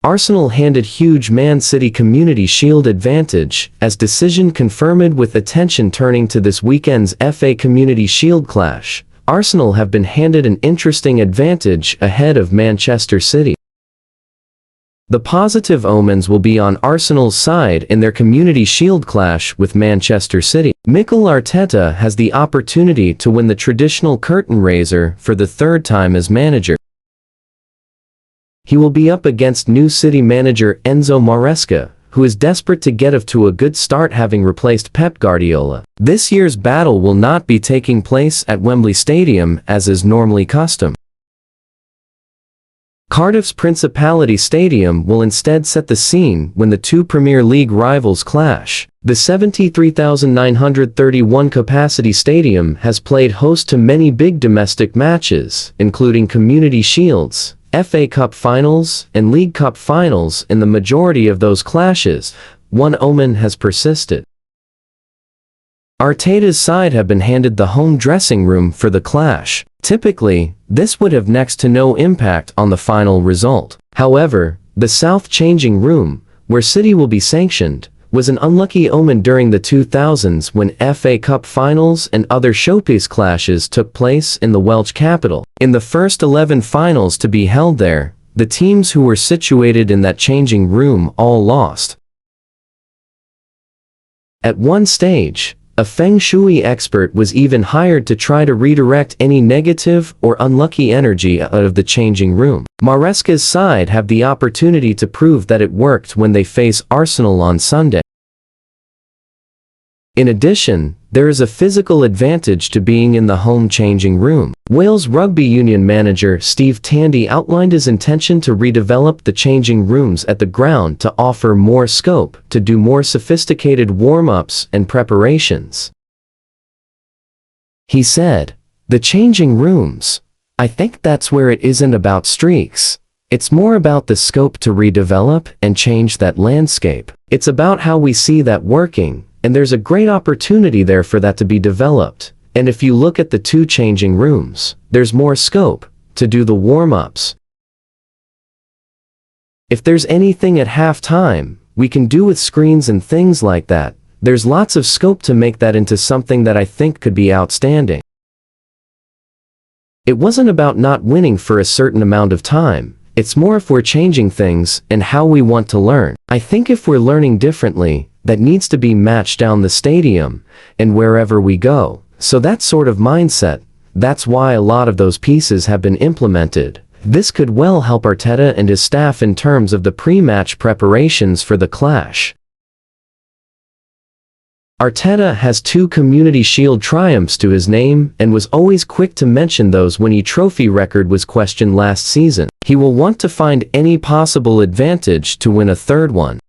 Arsenal handed huge Man City Community Shield advantage, as decision confirmed with attention turning to this weekend's FA Community Shield clash. Arsenal have been handed an interesting advantage ahead of Manchester City. The positive omens will be on Arsenal's side in their Community Shield clash with Manchester City. Mikel Arteta has the opportunity to win the traditional curtain raiser for the third time as manager. He will be up against new City manager Enzo Maresca, who is desperate to get off to a good start having replaced Pep Guardiola. This year's battle will not be taking place at Wembley Stadium as is normally custom. Cardiff's Principality Stadium will instead set the scene when the two Premier League rivals clash. The 73,931 capacity stadium has played host to many big domestic matches, including Community Shields, FA Cup finals, and League Cup finals. In the majority of those clashes, one omen has persisted. Arteta's side have been handed the home dressing room for the clash. Typically, this would have next to no impact on the final result. However, the South changing room, where City will be sanctioned, was an unlucky omen during the 2000s when FA Cup finals and other showpiece clashes took place in the Welsh capital. In the first 11 finals to be held there, the teams who were situated in that changing room all lost. At one stage, a feng shui expert was even hired to try to redirect any negative or unlucky energy out of the changing room. Maresca's side have the opportunity to prove that it worked when they face Arsenal on Sunday. In addition, there is a physical advantage to being in the home changing room. Wales Rugby Union manager Steve Tandy outlined his intention to redevelop the changing rooms at the ground to offer more scope to do more sophisticated warm-ups and preparations. He said, "The changing rooms, I think that's where it isn't about streaks. It's more about the scope to redevelop and change that landscape. It's about how we see that working. And there's a great opportunity there for that to be developed. And if you look at the two changing rooms, there's more scope to do the warm-ups. If there's anything at halftime we can do with screens and things like that, there's lots of scope to make that into something that I think could be outstanding." It wasn't about not winning for a certain amount of time. It's more if we're changing things and how we want to learn. I think if we're learning differently, that needs to be matched down the stadium and wherever we go. So that sort of mindset, that's why a lot of those pieces have been implemented. This could well help Arteta and his staff in terms of the pre-match preparations for the clash. Arteta has 2 Community Shield triumphs to his name and was always quick to mention those when his trophy record was questioned last season. He will want to find any possible advantage to win a third one.